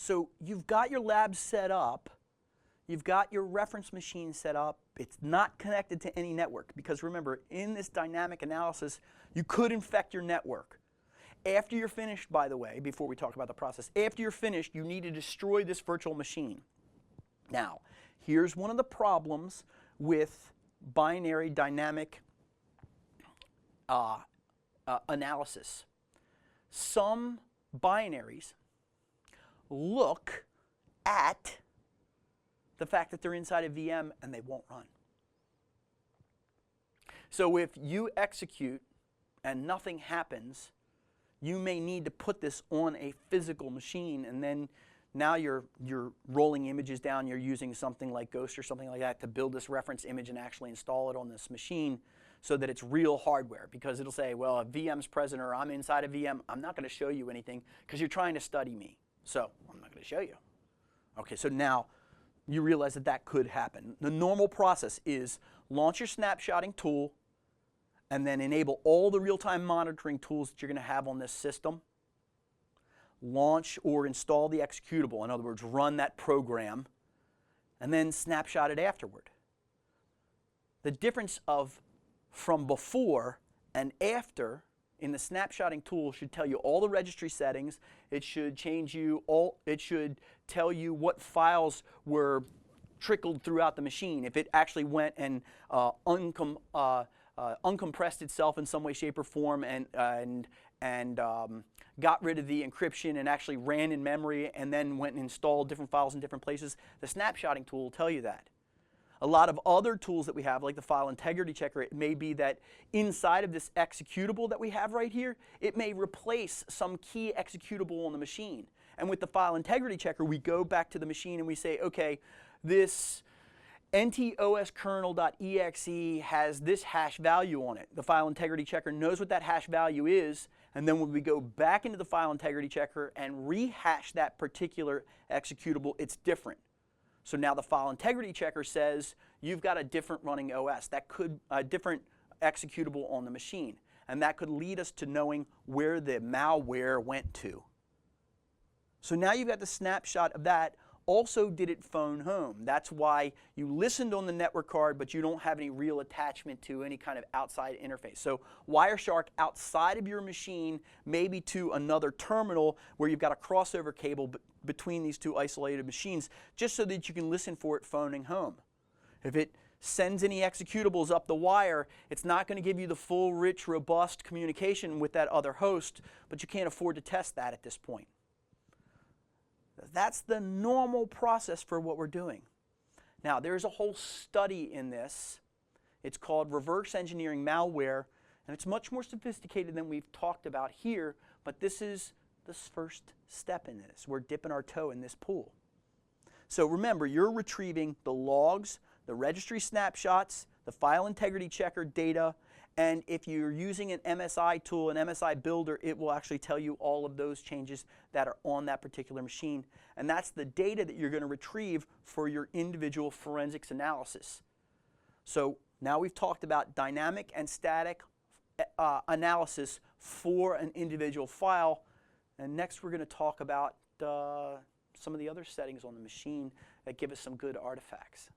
So you've got your lab set up, you've got your reference machine set up, it's not connected to any network because remember, in this dynamic analysis, you could infect your network. After you're finished, by the way, before we talk about the process, after you're finished, you need to destroy this virtual machine. Now, here's one of the problems with binary dynamic analysis. Some binaries look at the fact that they're inside a VM and they won't run. So if you execute and nothing happens, you may need to put this on a physical machine, and then now you're rolling images down, you're using something like Ghost or something like that to build this reference image and actually install it on this machine so that it's real hardware, because it'll say, well, a VM's present or I'm inside a VM, I'm not going to show you anything because you're trying to study me. So I'm not going to show you. Okay, so now you realize that that could happen. The normal process is launch your snapshotting tool and then enable all the real-time monitoring tools that you're going to have on this system. Launch or install the executable, in other words, run that program, and then snapshot it afterward. The difference of from before and after in the snapshotting tool should tell you all the registry settings. It should it should tell you what files were trickled throughout the machine. If it actually went and uncompressed itself in some way, shape, or form and got rid of the encryption and actually ran in memory and then went and installed different files in different places, the snapshotting tool will tell you that. A lot of other tools that we have, like the file integrity checker, it may be that inside of this executable that we have right here, it may replace some key executable on the machine. And with the file integrity checker, we go back to the machine and we say, okay, this ntoskernel.exe has this hash value on it. The file integrity checker knows what that hash value is, and then when we go back into the file integrity checker and rehash that particular executable, it's different. So now the file integrity checker says you've got a different running OS. That could a different executable on the machine, and that could lead us to knowing where the malware went to. So now you've got the snapshot of that. Also, did it phone home? That's why you listened on the network card, but you don't have any real attachment to any kind of outside interface. So Wireshark outside of your machine, maybe to another terminal where you've got a crossover cable between these two isolated machines, just so that you can listen for it phoning home. If it sends any executables up the wire, it's not going to give you the full, rich, robust communication with that other host, but you can't afford to test that at this point. That's the normal process for what we're doing. Now, there's a whole study in this. It's called reverse engineering malware, and it's much more sophisticated than we've talked about here, but this is the first step in this. We're dipping our toe in this pool. So remember, you're retrieving the logs, the registry snapshots, the file integrity checker data, and if you're using an MSI tool, an MSI builder, it will actually tell you all of those changes that are on that particular machine. And that's the data that you're going to retrieve for your individual forensics analysis. So now we've talked about dynamic and static analysis for an individual file. And next we're going to talk about some of the other settings on the machine that give us some good artifacts.